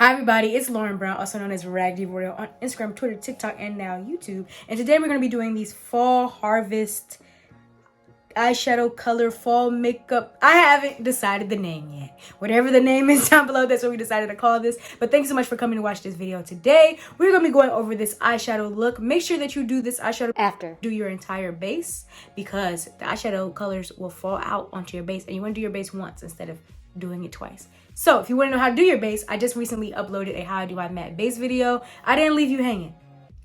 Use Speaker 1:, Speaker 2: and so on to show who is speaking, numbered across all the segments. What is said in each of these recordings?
Speaker 1: Hi everybody, it's Lauren Brown, also known as Raggedy Royal on Instagram, Twitter, TikTok, and now YouTube. And today we're going to be doing these fall harvest eyeshadow color fall makeup. I haven't decided the name yet. Whatever the name is down below, that's what we decided to call this. But thank you so much for coming to watch this video today. We're going to be going over this eyeshadow look. Make sure that you do this eyeshadow after do your entire base, because the eyeshadow colors will fall out onto your base and you want to do your base once instead of doing it twice. So if you want to know how to do your base, I just recently uploaded a how I do my matte base video. I didn't leave you hanging.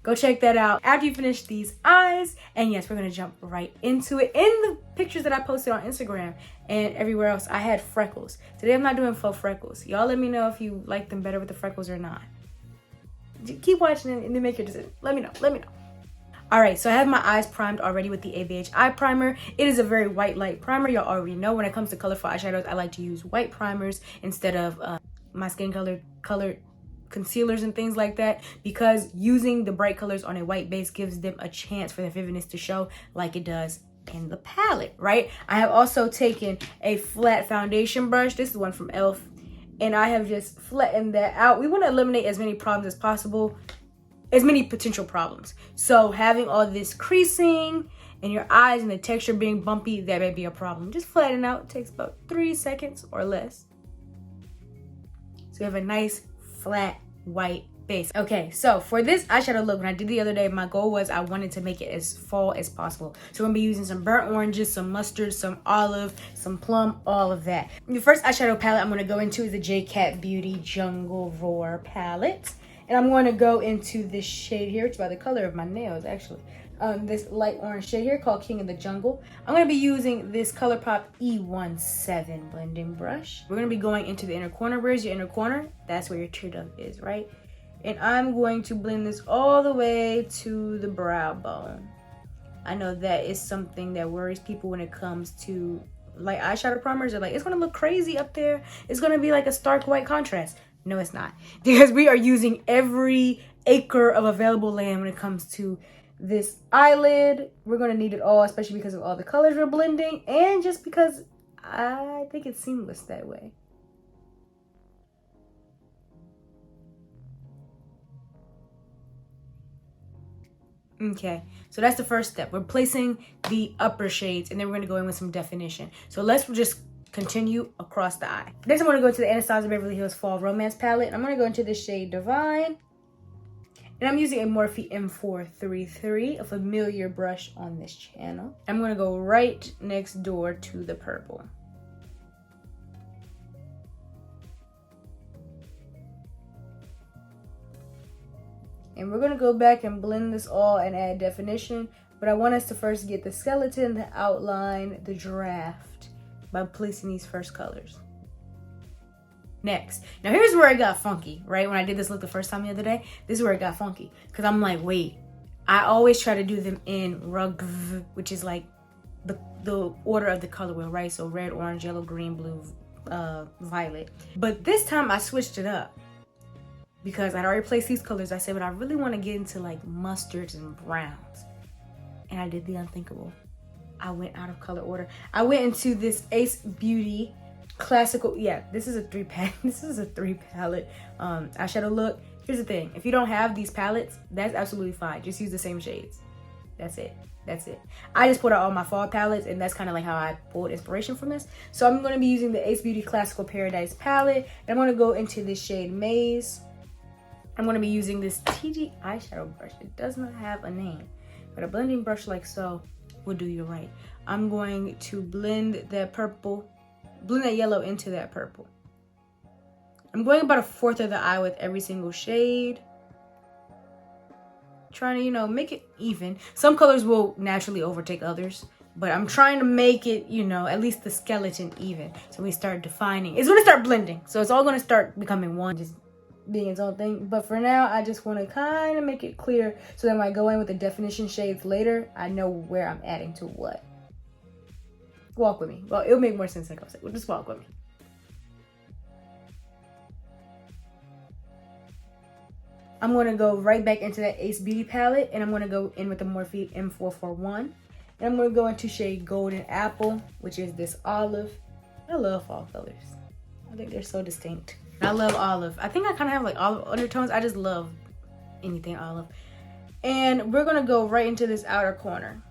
Speaker 1: Go check that out after you finish these eyes. And yes, we're going to jump right into it. In the pictures that I posted on Instagram and everywhere else, I had freckles. Today I'm not doing faux freckles. Y'all let me know if you like them better with the freckles or not. Keep watching and then make your decision. Let me know. All right, so I have my eyes primed already with the AVH eye primer. It is a very white light primer. Y'all already know when it comes to colorful eyeshadows, I like to use white primers instead of my skin color colored concealers and things like that, because using the bright colors on a white base gives them a chance for their vividness to show like it does in the palette, right? I have also taken a flat foundation brush. This is one from e.l.f. and I have just flattened that out. We want to eliminate as many problems as possible, as many potential problems. So having all this creasing and your eyes and the texture being bumpy, that may be a problem. Just flatten out. It takes about 3 seconds or less. So you have a nice flat white base. Okay, so for this eyeshadow look, when I did the other day, my goal was I wanted to make it as fall as possible. So I'm gonna be using some burnt oranges, some mustard, some olive, some plum, all of that. The first eyeshadow palette I'm gonna go into is the J-Cat Beauty Jungle Roar palette. And I'm going to go into this shade here. It's by the color of my nails, actually. This light orange shade here called King of the Jungle. I'm going to be using this ColourPop E17 blending brush. We're going to be going into the inner corner. Where's your inner corner? That's where your tear duct is, right? And I'm going to blend this all the way to the brow bone. I know that is something that worries people when it comes to like eyeshadow primers. They're like, it's going to look crazy up there. It's going to be like a stark white contrast. No, it's not, because we are using every acre of available land when it comes to this eyelid. We're going to need it all, especially because of all the colors we're blending and just because I think it's seamless that way. Okay, so that's the first step. We're placing the upper shades and then we're going to go in with some definition. So let's just continue across the eye. Next, I'm going to go to the Anastasia Beverly Hills Fall Romance palette. And I'm going to go into the shade Divine. And I'm using a Morphe M433, a familiar brush on this channel. I'm going to go right next door to the purple. And we're going to go back and blend this all and add definition. But I want us to first get the skeleton, the outline, the draft, by placing these first colors. Next, now here's where it got funky, right? When I did this look the first time the other day, this is where it got funky, because I'm like, wait, I always try to do them in rug, which is like the order of the color wheel, right? So red, orange, yellow, green, blue, violet. But this time I switched it up because I'd already placed these colors. I said, but I really want to get into like mustards and browns, and I did the unthinkable. I went out of color order. I went into this Ace Beauty classical. Yeah, this is a three palette eyeshadow look. Here's the thing. If you don't have these palettes, that's absolutely fine. Just use the same shades. That's it. I just put out all my fall palettes, and that's kind of like how I pulled inspiration from this. So I'm going to be using the Ace Beauty Classical Paradise palette. And I'm going to go into this shade Maze. I'm going to be using this TG eyeshadow brush. It does not have a name, but a blending brush like so will do you right. I'm going to blend that yellow into that purple. I'm going about 1/4 of the eye with every single shade, trying to, you know, make it even. Some colors will naturally overtake others, but I'm trying to make it, you know, at least the skeleton even. So we start defining. It's going to start blending, so it's all going to start becoming one, just being its own thing. But for now, I just want to kind of make it clear so that when I go in with the definition shades later, I know where I'm adding to what. Walk with me. Well, it'll make more sense like I said. Well, just walk with me. I'm going to go right back into that Ace Beauty palette, and I'm going to go in with the Morphe M441. And I'm going to go into shade Golden Apple, which is this olive. I love fall colors. I think they're so distinct. And I love olive. I think I kind of have like olive undertones. I just love anything olive. And we're gonna go right into this outer corner.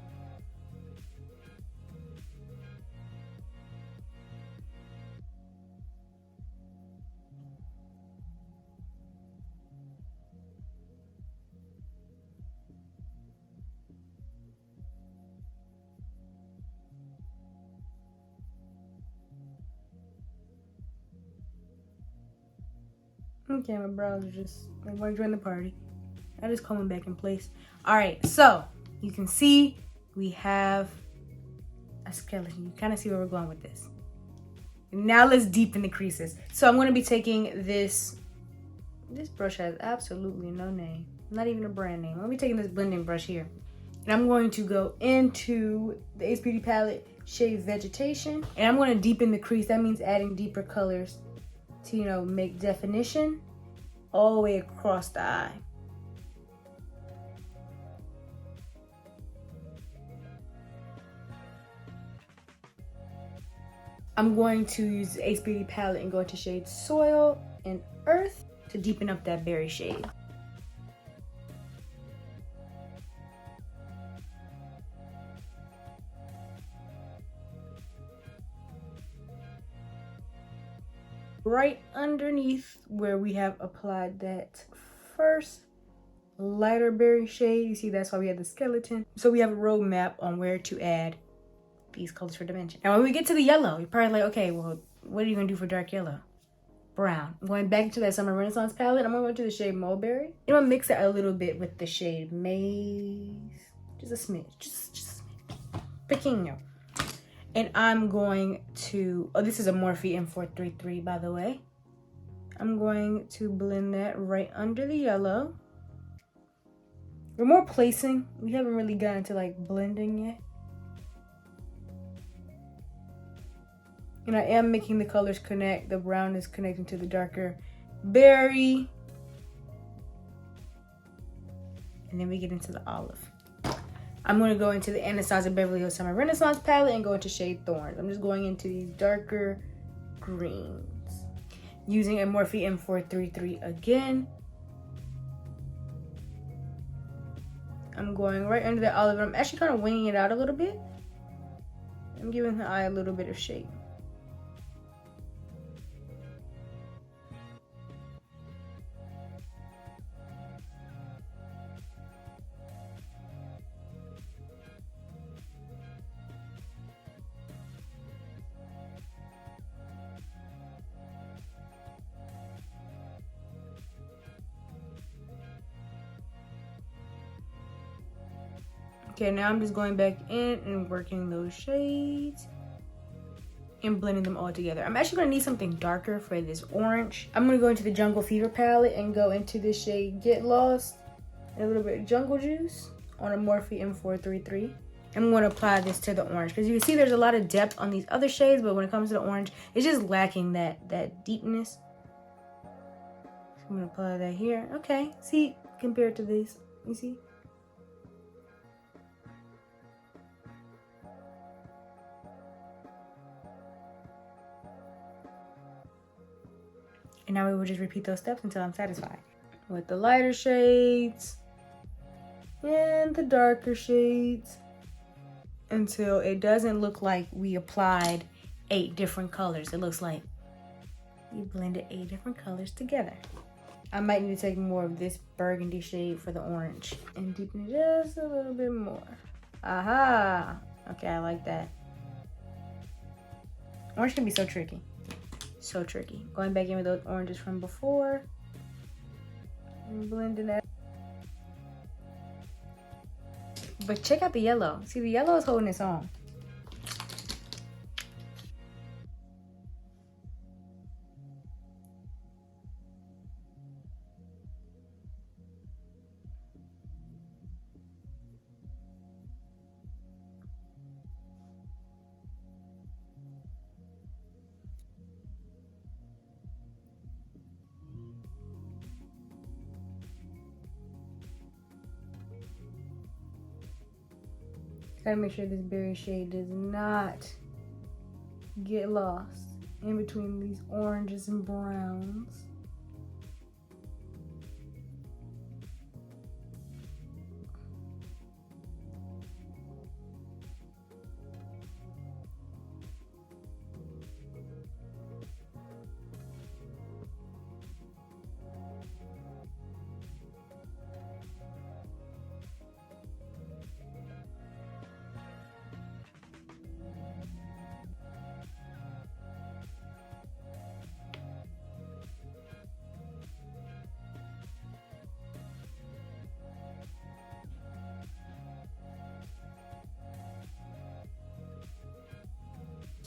Speaker 1: Okay, my brows are just, they want to join the party. I just comb them back in place. All right, so you can see we have a skeleton. You kind of see where we're going with this. Now let's deepen the creases. So I'm going to be taking this brush has absolutely no name, not even a brand name. I'm going to be taking this blending brush here. And I'm going to go into the Ace Beauty palette, shade Vegetation. And I'm going to deepen the crease. That means adding deeper colors to, you know, make definition all the way across the eye. I'm going to use the Ace Beauty palette and go into shades Soil and Earth to deepen up that berry shade. Right underneath where we have applied that first lighter berry shade, you see that's why we have the skeleton. So we have a roadmap on where to add these colors for dimension. And when we get to the yellow, you're probably like, okay, well, what are you gonna do for dark yellow? Brown. I'm going back into that Summer Renaissance palette. I'm gonna go into the shade Mulberry. I'm gonna mix it a little bit with the shade Maze. Just a smidge, just a smidge. Pequeño. And I'm going to, oh, this is a Morphe M433, by the way. I'm going to blend that right under the yellow. We're more placing. We haven't really gotten to like blending yet. And I am making the colors connect. The brown is connecting to the darker berry. And then we get into the olive. I'm going to go into the Anastasia Beverly Hills Summer Renaissance palette and go into shade Thorns. I'm just going into these darker greens. Using a Morphe M433 again. I'm going right under the olive. I'm actually kind of winging it out a little bit. I'm giving the eye a little bit of shape. Okay, now I'm just going back in and working those shades and blending them all together. I'm actually gonna need something darker for this orange. I'm gonna go into the Jungle Fever palette and go into the shade Get Lost and a little bit of Jungle Juice on a Morphe M433. I'm gonna apply this to the orange because you can see there's a lot of depth on these other shades, but when it comes to the orange, it's just lacking that deepness. So I'm gonna apply that here. Okay, see, compared to this, you see? And now we will just repeat those steps until I'm satisfied. With the lighter shades and the darker shades until it doesn't look like we applied 8 different colors. It looks like we blended 8 different colors together. I might need to take more of this burgundy shade for the orange and deepen it just a little bit more. Aha! Okay, I like that. Orange can be so tricky. So tricky. Going back in with those oranges from before and blending that. But check out the yellow. See, the yellow is holding its own. Gotta make sure this berry shade does not get lost in between these oranges and browns.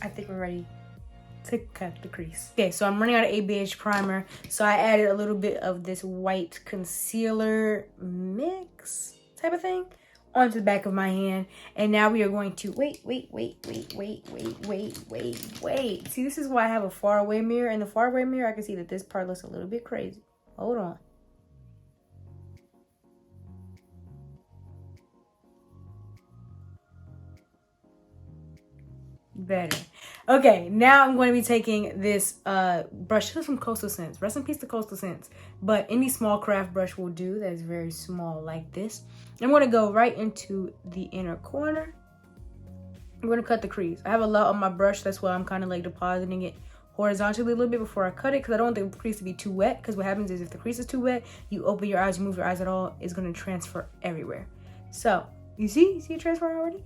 Speaker 1: I think we're ready to cut the crease. Okay, so I'm running out of ABH primer, so I added a little bit of this white concealer mix type of thing onto the back of my hand. And now we are going to wait. See, this is why I have a far away mirror. In the far away mirror, I can see that this part looks a little bit crazy. Hold on. Better. Okay, now I'm going to be taking this brush. This is from Coastal Scents. Rest in peace to Coastal Scents. But any small craft brush will do that is very small like this. I'm going to go right into the inner corner. I'm going to cut the crease. I have a lot on my brush. That's why I'm kind of like depositing it horizontally a little bit before I cut it, because I don't want the crease to be too wet. Because what happens is if the crease is too wet, you open your eyes, you move your eyes at all, it's going to transfer everywhere. So, you see it transferring already?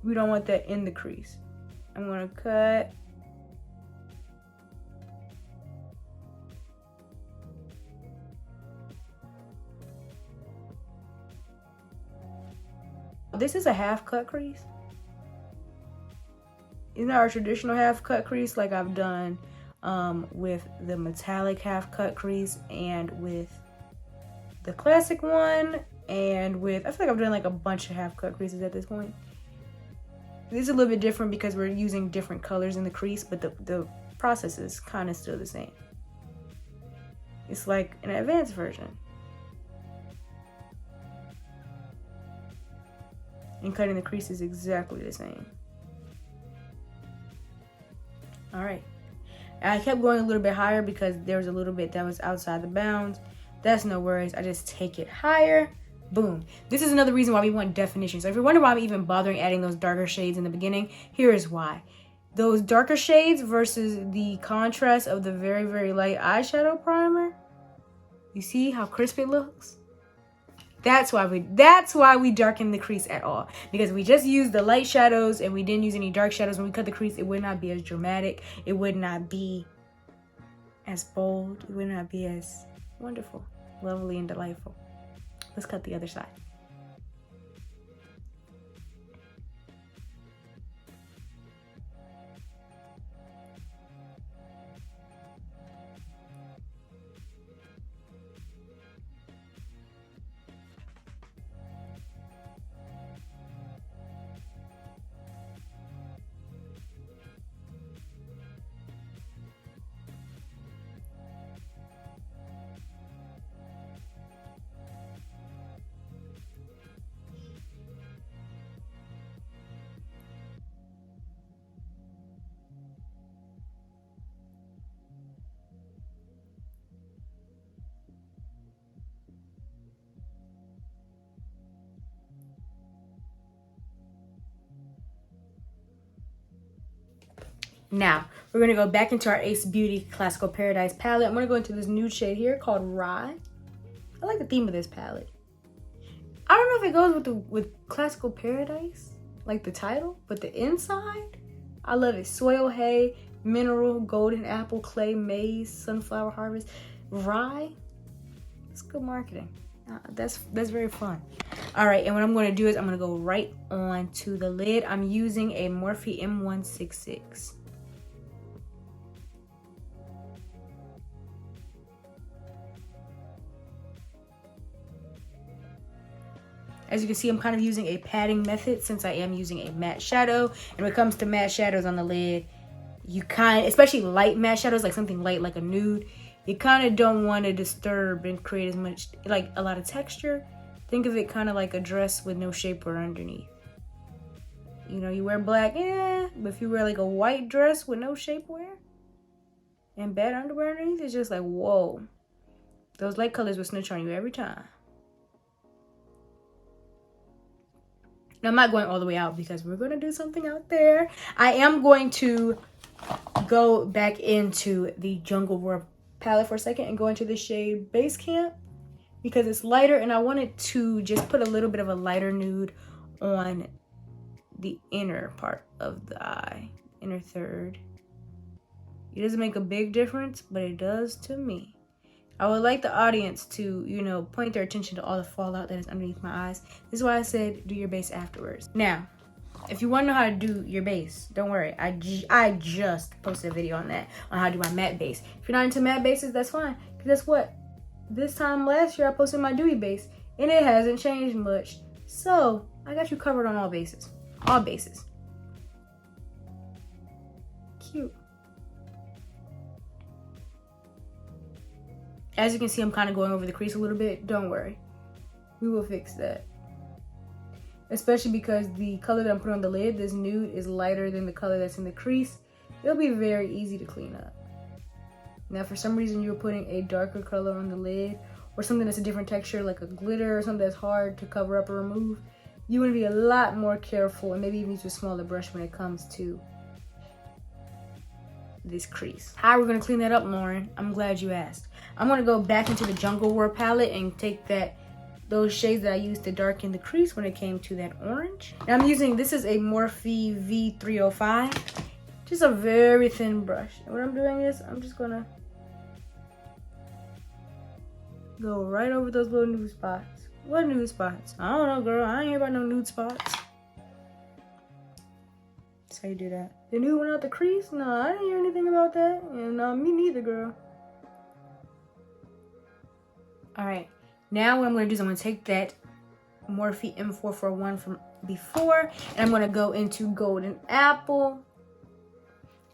Speaker 1: We don't want that in the crease. I'm gonna cut. This is a half cut crease. It's not our traditional half cut crease like I've done with the metallic half cut crease and with the classic one, and with, I feel like I've done like a bunch of half cut creases at this point. This is a little bit different because we're using different colors in the crease, but the process is kind of still the same. It's like an advanced version. And cutting the crease is exactly the same. All right. I kept going a little bit higher because there was a little bit that was outside the bounds. That's no worries. I just take it higher. Boom. This is another reason why we want definition. So if you're wondering why I'm even bothering adding those darker shades in the beginning, here is why. Those darker shades versus the contrast of the very, very light eyeshadow primer. You see how crisp it looks? That's why we darken the crease at all. Because we just used the light shadows and we didn't use any dark shadows. When we cut the crease, it would not be as dramatic. It would not be as bold. It would not be as wonderful, lovely, and delightful. Let's cut the other side. Now, we're going to go back into our Ace Beauty Classical Paradise palette. I'm going to go into this nude shade here called Rye. I like the theme of this palette. I don't know if it goes with Classical Paradise, like the title, but the inside, I love it. Soil hay, mineral, golden apple, clay, maize, sunflower harvest, rye. It's good marketing. That's very fun. All right, and what I'm going to do is I'm going to go right on to the lid. I'm using a Morphe M166. As you can see, I'm kind of using a padding method since I am using a matte shadow. And when it comes to matte shadows on the lid, you especially light matte shadows, like something light like a nude, you kind of don't want to disturb and create as much, like a lot of texture. Think of it kind of like a dress with no shapewear underneath. You know, you wear black, but if you wear like a white dress with no shapewear and bad underwear underneath, it's just like, whoa. Those light colors will snitch on you every time. Now, I'm not going all the way out because we're going to do something out there. I am going to go back into the Jungle World palette for a second and go into the shade Base Camp because it's lighter, and I wanted to just put a little bit of a lighter nude on the inner part of the eye, inner third. It doesn't make a big difference, but it does to me. I would like the audience to, you know, point their attention to all the fallout that is underneath my eyes. This is why I said do your base afterwards. Now, If you want to know how to do your base, don't worry. I just posted a video on that, on how to do my matte base. If you're not into matte bases, that's fine. Because that's what, this time last year I posted my dewy base, and it hasn't changed much. So I got you covered on all bases. All bases. Cute. As you can see, I'm kind of going over the crease a little bit. Don't worry. We will fix that. Especially because the color that I'm putting on the lid, this nude, is lighter than the color that's in the crease. It'll be very easy to clean up. Now, for some reason you're putting a darker color on the lid, or something that's a different texture, like a glitter or something that's hard to cover up or remove, you want to be a lot more careful, and maybe even use a smaller brush when it comes to this crease. How are we going to clean that up, Lauren? I'm glad you asked. I'm going to go back into the Jungle War palette and take those shades that I used to darken the crease when it came to that orange. Now I'm using, this is a Morphe V305. Just a very thin brush. And what I'm doing is, I'm just gonna go right over those little nude spots. What nude spots? I don't know, girl. I ain't hear about no nude spots. That's how you do that. The nude went out the crease? No, I didn't hear anything about that. And me neither, girl. All right. Now what I'm going to do is I'm going to take that Morphe M441 from before, and I'm going to go into Golden Apple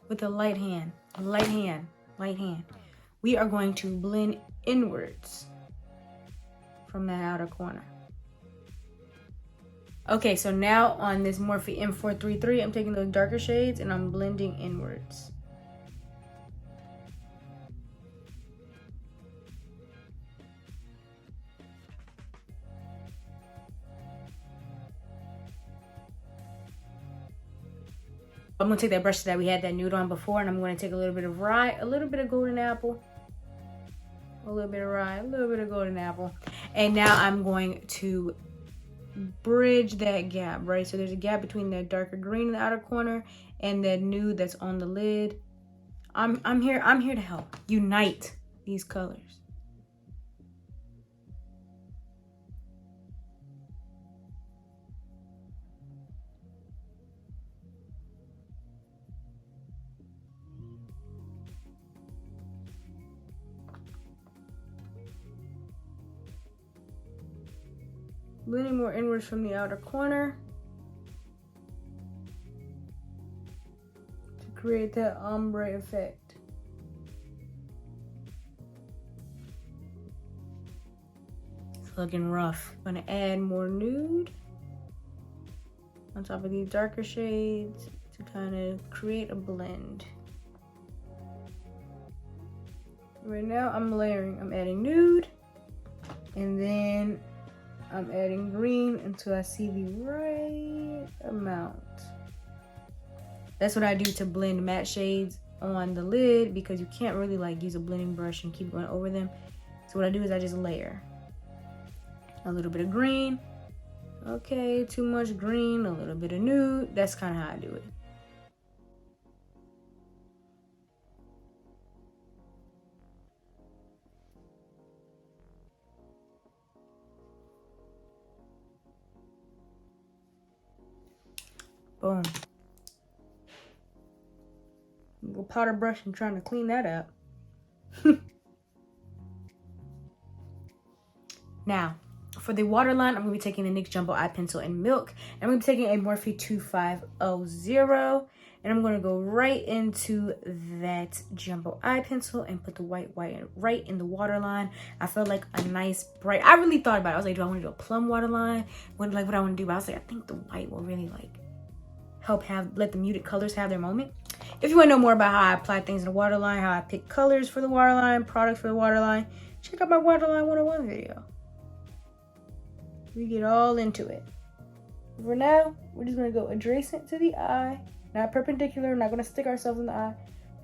Speaker 1: with a light hand. Light hand. We are going to blend inwards from that outer corner. Okay, so now on this Morphe M433, I'm taking those darker shades and I'm blending inwards. I'm gonna take that brush that we had that nude on before, and I'm gonna take a little bit of rye, a little bit of golden apple, a little bit of rye, a little bit of golden apple. And now I'm going to bridge that gap, right? So there's a gap between that darker green in the outer corner and that nude that's on the lid. I'm here to help unite these colors. Blending more inwards from the outer corner to create that ombre effect. It's looking rough. I'm gonna add more nude on top of these darker shades to kind of create a blend. Right now I'm layering. I'm adding nude, and then I'm adding green until I see the right amount. That's what I do to blend matte shades on the lid, because you can't really like use a blending brush and keep going over them. So what I do is I just layer. A little bit of green. Okay, too much green, a little bit of nude. That's kind of how I do it. Boom. Little powder brush and trying to clean that up. Now, for the waterline, I'm going to be taking the NYX Jumbo Eye Pencil in Milk. And I'm going to be taking a Morphe 2500. And I'm going to go right into that Jumbo Eye Pencil and put the white right in the waterline. I felt like a nice bright, I really thought about it. I was like, do I want to do a plum waterline? What I want to do? But I was like, I think the white will really like help let the muted colors have their moment. If you want to know more about how I apply things in the waterline, how I pick colors for the waterline, products for the waterline, check out my Waterline 101 video. We get all into it. For now, we're just going to go adjacent to the eye, not perpendicular. We're not going to stick ourselves in the eye.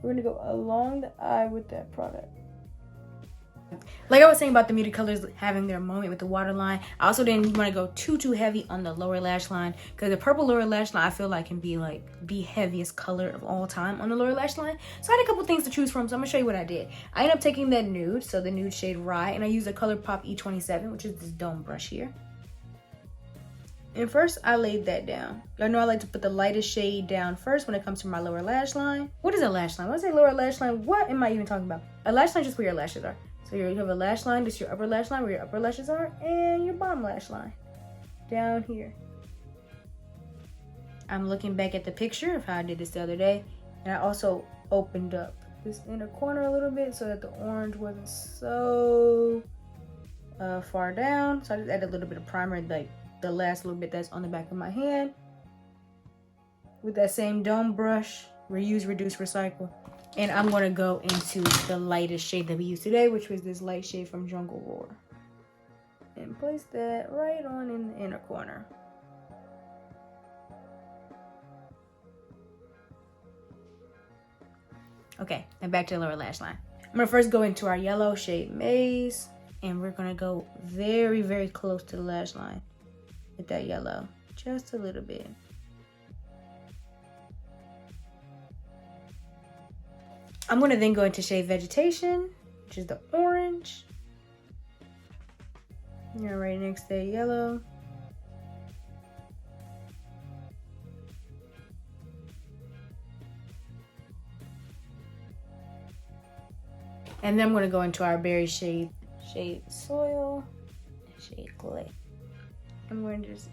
Speaker 1: We're going to go along the eye with that product. Like I was saying about the muted colors having their moment with the waterline, I also didn't want to go too heavy on the lower lash line, because the purple lower lash line I feel like can be like the heaviest color of all time on the lower lash line. So I had a couple things to choose from, so I'm gonna show you what I did. I ended up taking that nude, so the nude shade Rye, and I used a ColourPop E27, which is this dome brush here. And first, I laid that down. Y'all know I like to put the lightest shade down first when it comes to my lower lash line. What is a lash line? When I say lower lash line, what am I even talking about? A lash line is just where your lashes are. So you have a lash line, this is your upper lash line where your upper lashes are, and your bottom lash line down here. I'm looking back at the picture of how I did this the other day, and I also opened up this inner corner a little bit so that the orange wasn't so far down. So I just added a little bit of primer, like the last little bit that's on the back of my hand, with that same dome brush. Reuse, reduce, recycle. And I'm gonna go into the lightest shade that we used today, which was this light shade from Jungle Roar, and place that right on in the inner corner. Okay, and back to the lower lash line. I'm gonna first go into our yellow shade Maze, and we're gonna go very, very close to the lash line with that yellow, just a little bit. I'm gonna then go into shade Vegetation, which is the orange. You're right next to that yellow. And then I'm gonna go into our berry shade Soil, shade Clay. I'm going to just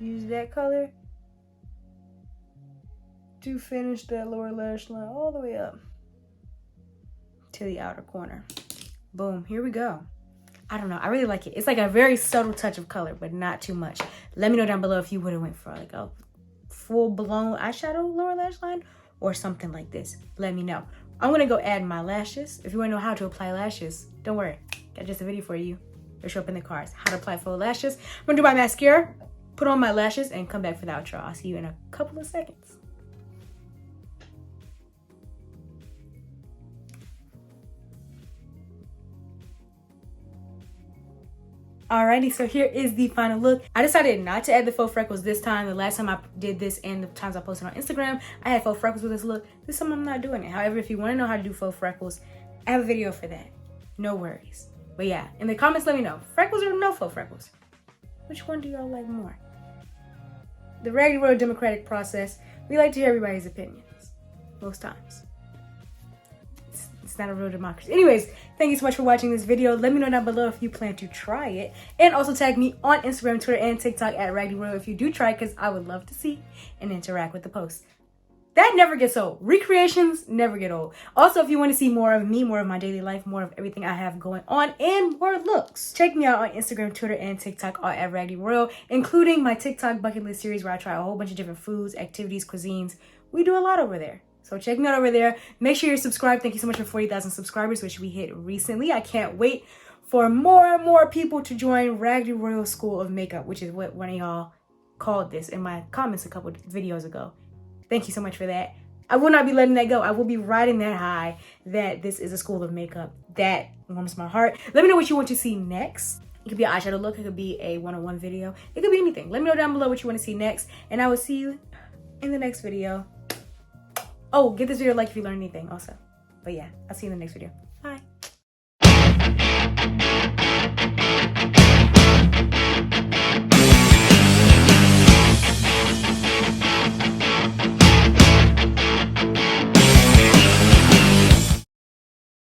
Speaker 1: use that color to finish that lower lash line all the way up to the outer corner. Boom, here we go. I don't know, I really like it. It's like a very subtle touch of color, but not too much. Let me know down below if you would have went for like a full-blown eyeshadow lower lash line or something like this. Let me know. I'm gonna go add my lashes. If you wanna know how to apply lashes, don't worry, got just a video for you. It'll show up in the cards. How to apply full lashes. I'm gonna do my mascara, put on my lashes, and come back for the outro. I'll see you in a couple of seconds. Alrighty, so here is the final look. I decided not to add the faux freckles this time. The last time I did this and the times I posted on Instagram, I had faux freckles with this look. This time I'm not doing it. However, if you want to know how to do faux freckles, I have a video for that. No worries. But yeah, in the comments, let me know. Freckles or no faux freckles? Which one do y'all like more? The Raggedy Road democratic process, we like to hear everybody's opinions. Most times. It's not a real democracy. Anyways, thank you so much for watching this video. Let me know down below if you plan to try it. And also tag me on Instagram, Twitter, and TikTok at Raggedy Royal if you do try it, because I would love to see and interact with the posts. That never gets old. Recreations never get old. Also, if you want to see more of me, more of my daily life, more of everything I have going on, and more looks, check me out on Instagram, Twitter, and TikTok all at Raggedy Royal, including my TikTok bucket list series where I try a whole bunch of different foods, activities, cuisines. We do a lot over there. So check me out over there. Make sure you're subscribed. Thank you so much for 40,000 subscribers, which we hit recently. I can't wait for more and more people to join Raggedy Royal School of Makeup, which is what one of y'all called this in my comments a couple videos ago. Thank you so much for that. I will not be letting that go. I will be riding that high that this is a school of makeup. That warms my heart. Let me know what you want to see next. It could be an eyeshadow look. It could be a one-on-one video. It could be anything. Let me know down below what you want to see next. And I will see you in the next video. Oh, give this video a like if you learned anything also. But yeah, I'll see you in the next video.